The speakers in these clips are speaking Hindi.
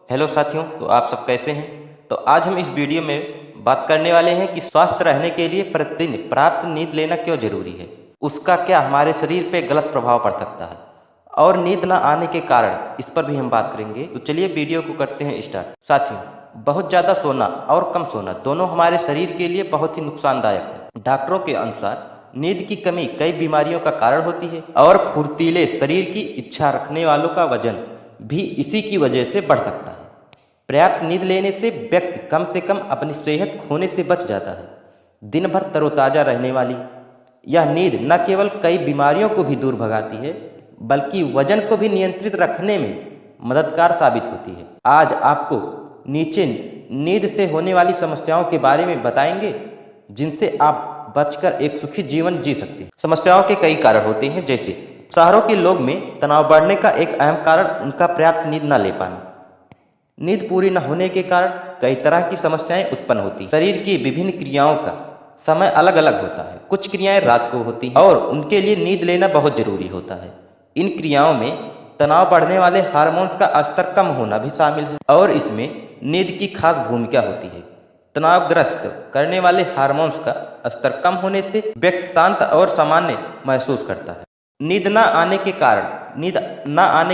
हेलो साथियों, तो आप सब कैसे हैं। तो आज हम इस वीडियो में बात करने वाले हैं कि स्वस्थ रहने के लिए प्रतिदिन पर्याप्त नींद लेना क्यों जरूरी है, उसका क्या हमारे शरीर पे गलत प्रभाव पड़ सकता है और नींद न आने के कारण इस पर भी हम बात करेंगे। तो चलिए वीडियो को करते हैं स्टार्ट। साथियों, बहुत ज़्यादा सोना और कम सोना दोनों हमारे शरीर के लिए बहुत ही नुकसानदायक है। डॉक्टरों के अनुसार नींद की कमी कई बीमारियों का कारण होती है और फुर्तीले शरीर की इच्छा रखने वालों का वजन भी इसी की वजह से बढ़ सकता है। पर्याप्त नींद लेने से व्यक्ति कम से कम अपनी सेहत खोने से बच जाता है। दिन भर तरोताज़ा रहने वाली यह नींद न केवल कई बीमारियों को भी दूर भगाती है, बल्कि वजन को भी नियंत्रित रखने में मददगार साबित होती है। आज आपको नीचे नींद से होने वाली समस्याओं के बारे में बताएंगे, जिनसे आप बचकर एक सुखी जीवन जी सकते हैं। समस्याओं के कई कारण होते हैं, जैसे शहरों के लोग में तनाव बढ़ने का एक अहम कारण उनका पर्याप्त नींद न ले पाना। नींद पूरी न होने के कारण कई तरह की समस्याएं उत्पन्न होती हैं। शरीर की विभिन्न क्रियाओं का समय अलग अलग होता है। कुछ क्रियाएं रात को होती हैं और उनके लिए नींद लेना बहुत जरूरी होता है। इन क्रियाओं में तनाव बढ़ने वाले हार्मोन्स का स्तर कम होना भी शामिल है और इसमें नींद की खास भूमिका होती है। तनावग्रस्त करने वाले हार्मोन्स का स्तर कम होने से व्यक्ति शांत और सामान्य महसूस करता है। नींद न आने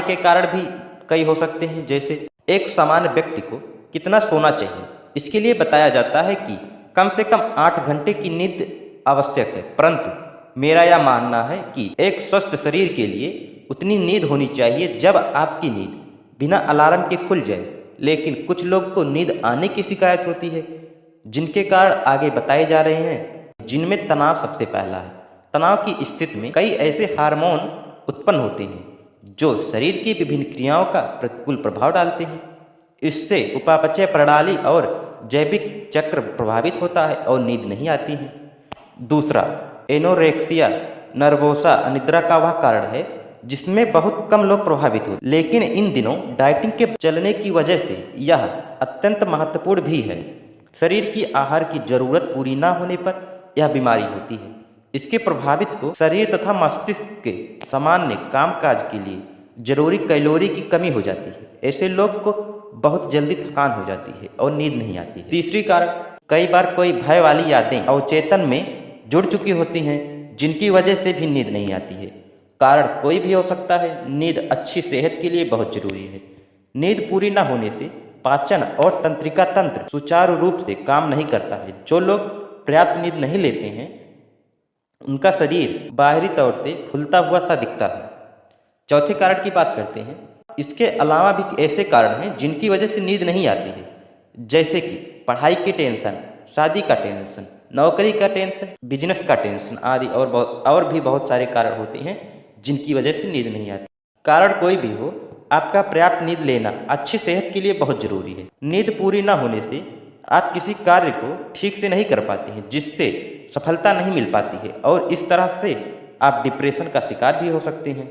के कारण भी कई हो सकते हैं, जैसे एक सामान्य व्यक्ति को कितना सोना चाहिए, इसके लिए बताया जाता है कि कम से कम 8 घंटे की नींद आवश्यक है, परंतु मेरा यह मानना है कि एक स्वस्थ शरीर के लिए उतनी नींद होनी चाहिए जब आपकी नींद बिना अलार्म के खुल जाए। लेकिन कुछ लोग को नींद आने की शिकायत होती है, जिनके कारण आगे बताए जा रहे हैं, जिनमें तनाव सबसे पहला है। तनाव की स्थिति में कई ऐसे हार्मोन उत्पन्न होते हैं जो शरीर की विभिन्न क्रियाओं का प्रतिकूल प्रभाव डालते हैं। इससे उपापचय प्रणाली और जैविक चक्र प्रभावित होता है और नींद नहीं आती है। दूसरा, एनोरेक्सिया नर्वोसा अनिद्रा का वह कारण है जिसमें बहुत कम लोग प्रभावित होते, लेकिन इन दिनों डाइटिंग के चलने की वजह से यह अत्यंत महत्वपूर्ण भी है। शरीर की आहार की जरूरत पूरी न होने पर यह बीमारी होती है। इसके प्रभावित को शरीर तथा मस्तिष्क के सामान्य कामकाज के लिए जरूरी कैलोरी की कमी हो जाती है। ऐसे लोग को बहुत जल्दी थकान हो जाती है और नींद नहीं आती है। तीसरी कारण, कई बार कोई भय वाली यादें अवचेतन में जुड़ चुकी होती हैं, जिनकी वजह से भी नींद नहीं आती है। कारण कोई भी हो सकता है। नींद अच्छी सेहत के लिए बहुत जरूरी है। नींद पूरी न होने से पाचन और तंत्रिका तंत्र सुचारू रूप से काम नहीं करता है। जो लोग पर्याप्त नींद नहीं लेते हैं, उनका शरीर बाहरी तौर से फूलता हुआ सा दिखता है। चौथे कारण की बात करते हैं। इसके अलावा भी ऐसे कारण हैं जिनकी वजह से नींद नहीं आती है, जैसे कि पढ़ाई की टेंशन, शादी का टेंशन, नौकरी का टेंशन, बिजनेस का टेंशन आदि और भी बहुत सारे कारण होते हैं जिनकी वजह से नींद नहीं आती। कारण कोई भी हो, आपका पर्याप्त नींद लेना अच्छी सेहत के लिए बहुत जरूरी है। नींद पूरी न होने से आप किसी कार्य को ठीक से नहीं कर पाते हैं, जिससे सफलता नहीं मिल पाती है और इस तरह से आप डिप्रेशन का शिकार भी हो सकते हैं।